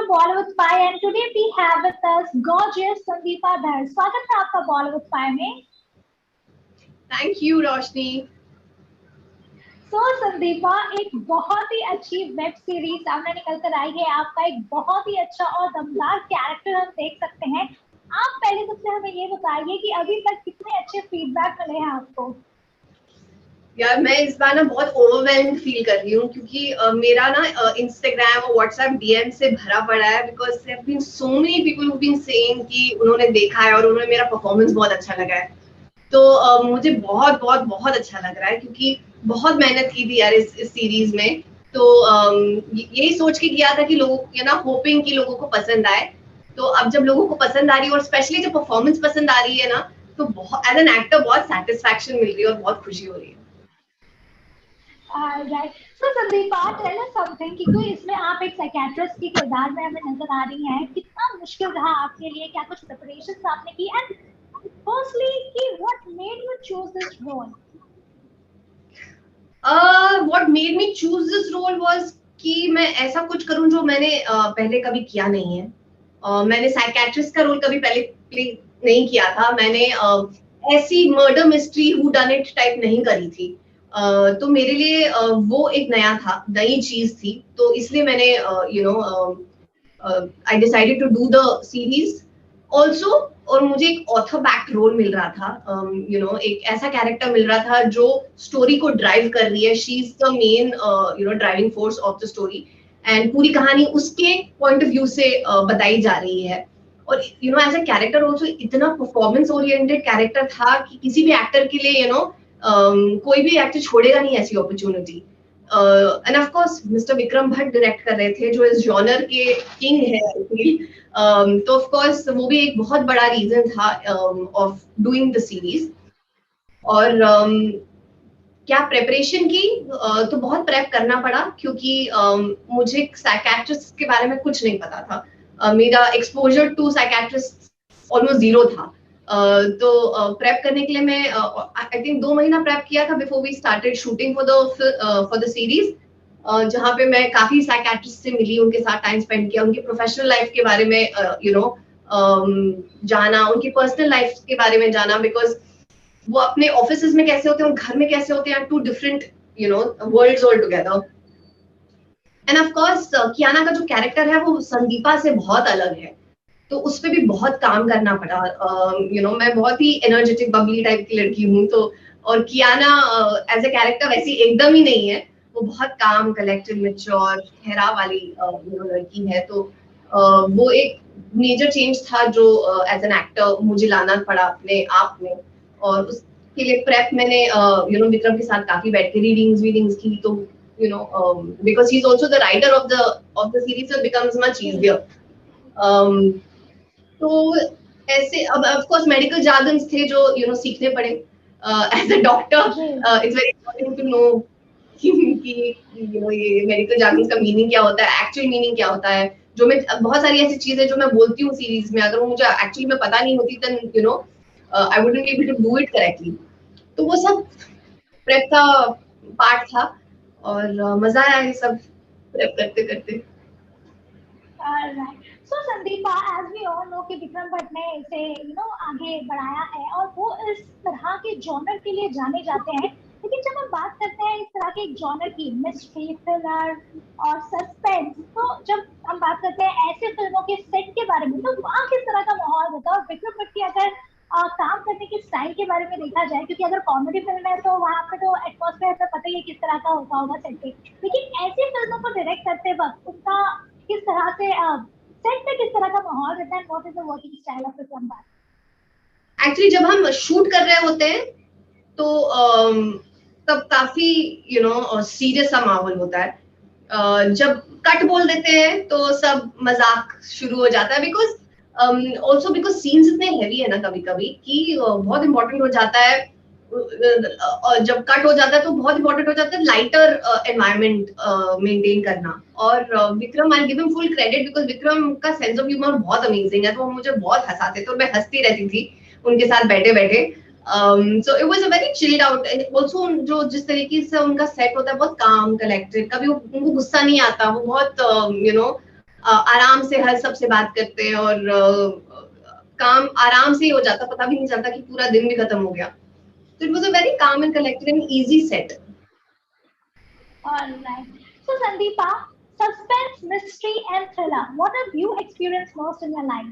Bollywood Spy and today we have with us gorgeous Sandeepa Dhar. स्वागत है आपका Bollywood Spy में. Thank you, Roshni. So Sandeepa, एक बहुत ही अच्छी वेब सीरीज सामने निकल कर आई है. आपका एक बहुत ही अच्छा और दमदार कैरेक्टर हम देख सकते हैं. आप पहले सबसे हमें ये बताइए कि अभी तक कितने अच्छे फीडबैक मिले हैं आपको. यार मैं इस बार ना बहुत ओवरवेल्म्ड फील कर रही हूँ क्योंकि मेरा ना इंस्टाग्राम और व्हाट्सएप डीएम से भरा पड़ा है because there have been so many people who been saying कि उन्होंने देखा है और उन्हें मेरा परफॉर्मेंस बहुत अच्छा लगा है. तो मुझे बहुत बहुत बहुत अच्छा लग रहा है क्योंकि बहुत मेहनत की थी यार इस सीरीज में. तो यही सोच के किया था कि लोगों को ना होपिंग कि लोगों को पसंद आए. तो अब जब लोगों को पसंद आ रही है और स्पेशली जब परफॉर्मेंस पसंद आ रही है ना तो बहुत एज एन एक्टर बहुत सेटिस्फैक्शन मिल रही है और बहुत खुशी हो रही है. Right. So Sandeepa, tell us something कि कोई इसमें आप एक साइकियाट्रिस्ट के किरदार में हमें नजर आ रही हैं. कितना मुश्किल रहा आपके लिए, क्या कुछ प्रिपरेशंस आपने की एंड firstly कि what made you choose this role? What made me choose this role was कि मैं ऐसा कुछ करूं जो मैंने पहले कभी किया नहीं है. मैंने साइकियाट्रिस्ट का रोल कभी पहले प्ले नहीं किया था. मैंने ऐसी murder mystery who done it type नहीं करी थी. तो मेरे लिए वो एक नया था, नई चीज थी. तो इसलिए मैंने I decided to do the series also. और मुझे एक ऑथर बैक्ड रोल मिल रहा था. एक ऐसा कैरेक्टर मिल रहा था जो स्टोरी को ड्राइव कर रही है. She is the main driving force of the story and पूरी कहानी उसके पॉइंट ऑफ व्यू से बताई जा रही है. और एज अ कैरेक्टर ऑल्सो इतना परफॉर्मेंस ओरिएंटेड कैरेक्टर था कि किसी भी एक्टर के लिए कोई भी एक्टर छोड़ेगा नहीं ऐसी opportunity. And of course mister Vikram Bhatt direct कर रहे थे जो इस जॉनर के किंग है. तो ऑफ कोर्स वो भी एक बहुत बड़ा रीजन था ऑफ डूइंग द सीरीज. और क्या प्रेपरेशन की तो बहुत प्रेप करना पड़ा क्योंकि मुझे साइकियाट्रिस्ट के बारे में कुछ नहीं पता था. मेरा exposure to psychiatrist almost zero था. तो प्रेप करने के लिए मैं आई थिंक 2 महीना प्रेप किया था before we started shooting for the series. जहाँ पे मैं काफी साइकियाट्रिस्ट से मिली, उनके साथ टाइम स्पेंड किया, उनकी प्रोफेशनल लाइफ के बारे में जाना, उनकी पर्सनल लाइफ के बारे में जाना बिकॉज वो अपने ऑफिसेज में कैसे होते हैं और घर में कैसे होते हैं, two different worlds all together. And of course Kiana का जो कैरेक्टर है वो संदीपा से बहुत अलग है. तो उस पे भी बहुत काम करना पड़ा. मैं बहुत ही एनर्जेटिक बबली टाइप की लड़की हूँ. तो और कियाना एज ए कैरेक्टर वैसी एकदम ही नहीं है. वो बहुत काम, कलेक्टेड, मैच्योर, ठहराव वाली लड़की है. तो वो एक मेजर चेंज था जो एज एन एक्टर मुझे लाना पड़ा अपने आप में. और उसके लिए प्रेप मैंने विक्रम के साथ काफी बैठ के रीडिंग्स की. तो because he's also the writer of the series, so it becomes much easier. तो ऐसे अब ऑफ कोर्स मेडिकल जार्गन्स थे जो सीखने पड़े. As a doctor it's very important to know कि ये मेडिकल जार्गन्स का मीनिंग क्या होता है, एक्चुअल मीनिंग क्या होता है. जो मैं बहुत सारी ऐसी चीजें जो मैं बोलती हूँ सीरीज में, अगर वो मुझे एक्चुअली में पता नहीं होती then I wouldn't be able to do it correctly. तो वो सब प्रेप का पार्ट था और मजा आया ये सब प्रेप करते करते. So Sandeepa, as we all know कि विक्रम भट्ट ने इसे आगे बढ़ाया है और वो इस तरह के जॉनर के लिए जाने जाते हैं. लेकिन जब हम बात करते हैं इस तरह के एक जॉनर की, मिस्ट्री, थ्रिलर और सस्पेंस, तो जब हम बात करते हैं ऐसे फिल्मों के सेट के बारे में, तो वहाँ किस तरह का माहौल होता है. और विक्रम भट्ट की अगर काम करने के स्टाइल के बारे में देखा जाए, क्योंकि अगर कॉमेडी फिल्म है तो वहाँ पे तो एटमॉस्फेयर तो पता ही है किस तरह का होता होगा सेट पे. लेकिन ऐसी फिल्मों को डायरेक्ट करते वक्त उनका किस तरह से सेट पे किस तरह का माहौल रहता है, what is the working style of Vikram Bhatt? Actually जब हम शूट कर रहे होते हैं तो तब काफी सीरियस सा माहौल होता है. जब कट बोल देते हैं तो सब मजाक शुरू हो जाता है बिकॉज ऑल्सो बिकॉज सीन्स इतने हैवी है ना कभी कभी कि बहुत इंपॉर्टेंट हो जाता है. जब कट हो जाता है तो बहुत इंपॉर्टेंट हो जाता है लाइटर एनवायरनमेंट मेंटेन करना. और Vikram, I give him full credit because Vikram का सेंस ऑफ ह्यूमर बहुत अमेजिंग है. तो वो मुझे बहुत हंसाते थे और मैं हंसती रहती थी उनके साथ बैठे बैठे. So it was a very chilled out. Also जो जिस तरीके से उनका सेट होता है बहुत काम, कलेक्टेड, कभी उनको गुस्सा नहीं आता. वो बहुत आराम से हर सबसे बात करते हैं और काम आराम से ही हो जाता, पता भी नहीं चलता कि पूरा दिन भी खत्म हो गया. So it was a very calm and collected and easy set. All right. So Sandeepa, suspense, mystery, and thriller. What have you experienced most in your life?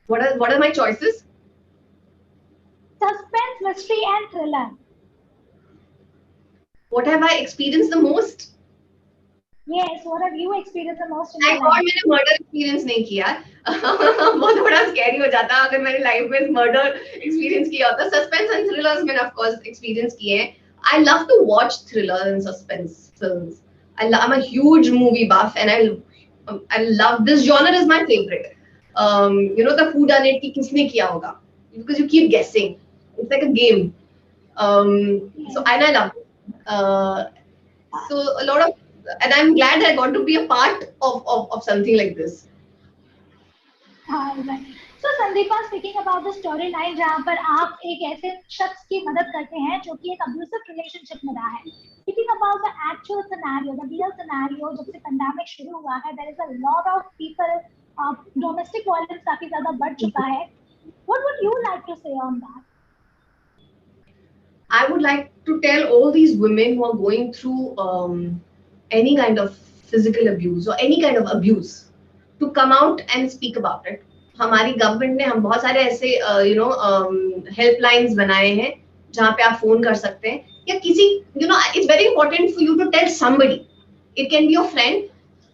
What are my choices? Suspense, mystery, and thriller. What have I experienced the most? Yes, what have you experienced the most in your Thank God life? मैंने murder experience नहीं किया. वो थोड़ा scary हो जाता अगर मैंने life में मर्डर एक्सपीरियंस किया होता. सस्पेंस एंड थ्रिलर्स मैंने ऑफ कोर्स एक्सपीरियंस किए हैं. I love to watch thriller and suspense films. I'm a huge movie buff and I love this genre is my favorite. You know the who done it कि किसने किया होगा, because you keep guessing. It's like a game. So and I love it. So a lot of and I'm glad I got to be a part of something like this. Right. So Sandeepa, speaking about the storyline जहाँ पर आप एक ऐसे शख्स की मदद करते हैं जो कि एक abusive relationship में रहा है. Speaking about the actual scenario, the real scenario, जब से pandemic शुरू हुआ है, there is a lot of people, domestic violence काफी ज़्यादा बढ़ चुका है. What would you like to say on that? I would like to tell all these women who are going through any kind of physical abuse or any kind of abuse to come out and speak about it. हमारी government ने हम बहुत सारे ऐसे helplines बनाए हैं जहाँ पे आप फोन कर सकते हैं या किसी it's very important for you to tell somebody. It can be your friend,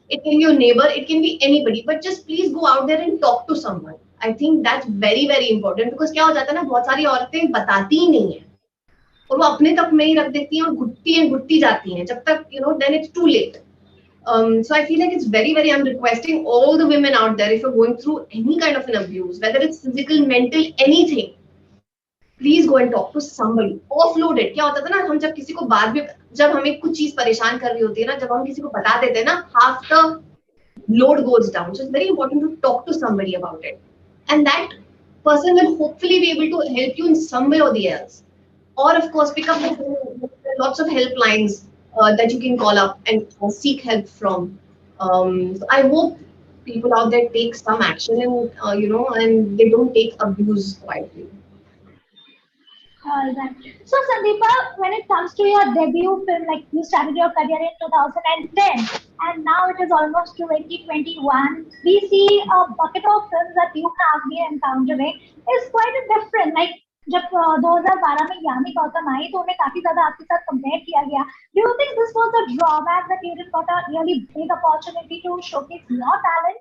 it can be your neighbor, it can be anybody, but just please go out there and talk to someone. I think that's very very important because क्या हो जाता है ना, बहुत सारी औरतें बताती ही नहीं है और वो अपने तक में ही रख देती हैं और घुटती जाती हैं जब तक then it's too late. So I feel like it's very, very, I'm requesting all the women out there, if you're going through any kind of an abuse, whether it's physical, mental, anything, please go and talk to somebody. Offload it. क्या होता था ना, हम जब किसी को बाद में, जब हमें कुछ चीज परेशान कर रही होती है ना, जब हम किसी को बता देते हैं ना, half the load goes down. So it's very important to talk to somebody about it. And that person will hopefully be able to help you in some way or the else. Or of course, pick up lots of helplines that you can call up and seek help from. So I hope people out there take some action and and they don't take abuse quietly. All right. So Sandeepa, when it comes to your debut film, like you started your career in 2010, and now it is almost 2021. We see a bucket of films that you have been encountering is quite a different. Like जब 2012 में यामी गौतम आई तो उन्हें काफी ज्यादा आपके साथ compare किया गया. Do you think this was a drawback that you didn't got a really big opportunity to showcase your talent?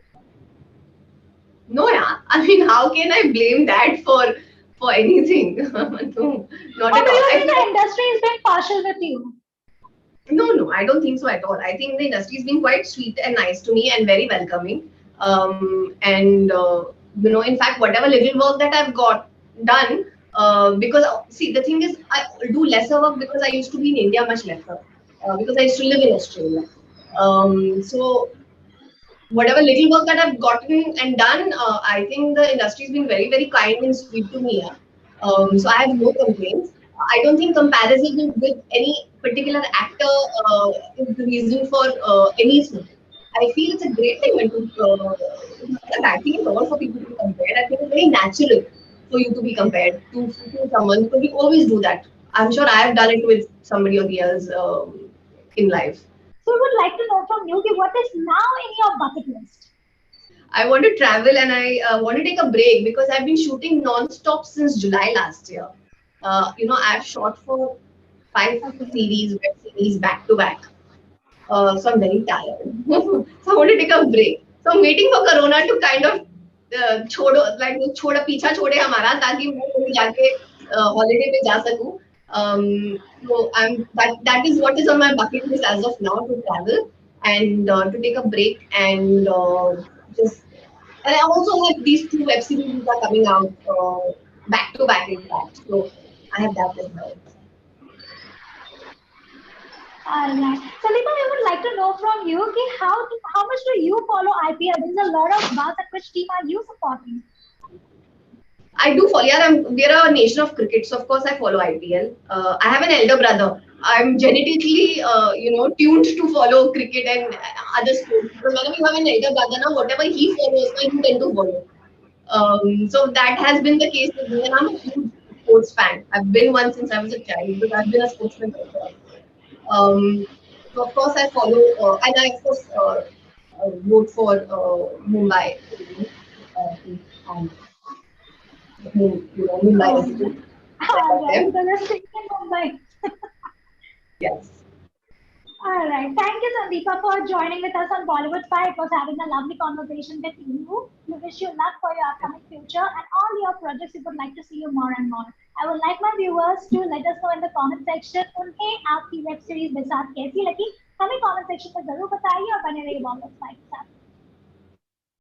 No, yeah. I mean, how can I blame that for anything? No, not Or at do all. you think the industry is being partial with you? No, I don't think so at all. I think the industry has been quite sweet and nice to me and very welcoming. And in fact, whatever little work that I've got done, because see, the thing is, I do lesser work because I used to be in India much lesser, because I used to live in Australia. So whatever little work that I've gotten and done, I think the industry has been very, very kind and sweet to me. Yeah. So I have no complaints. I don't think comparison with any particular actor is the reason for anything. I feel it's a great thing when it's not a bad thing at all for people to be compared. I think it's very natural for you to be compared to someone because we always do that. I'm sure I have done it with somebody or the else in life. So we would like to know from you what is now in your bucket list. I want to travel and I want to take a break because I've been shooting non-stop since July last year. I've shot for 5 web series back to back. So I'm very tired. So I want to take a break. So I'm waiting for Corona to kind of छोड़ा पीछा छोड़े हमारा ताकि मैं कहीं जाके holiday पे जा सकूं. So that is what is on my bucket list as of now, to travel and to take a break and just. And I also have these 2 web series that are coming out back to back, in fact. So I have that as well. Alright. Salima, we would like to know from you how much do you follow IPL? There's a lot of buzz, at which team are you supporting? I do follow. Yeah, we're a nation of cricket, so of course I follow IPL. I have an elder brother. I'm genetically, tuned to follow cricket and other sports. Because whenever you have an elder brother, now whatever he follows, now you tend to follow. So that has been the case with me, and I'm a huge sports fan. I've been one since I was a child because I've been a sportsman myself. Um, so of course I follow, and I of course vote for Mumbai. And Mumbai Oh, resident. So I all love right. them. So let's take in Mumbai. Yes. All right. Thank you, Sandeepa, for joining with us on Bollywood Five. It was having a lovely conversation with you. We wish you luck for your upcoming future and all your projects. We would like to see you more and more. I would like my viewers to let us know in the comment section उन्हें आपकी web series बिसात कैसी लगी हमें comment section में जरूर बताइए और बने रहिए Bollywood 5 के साथ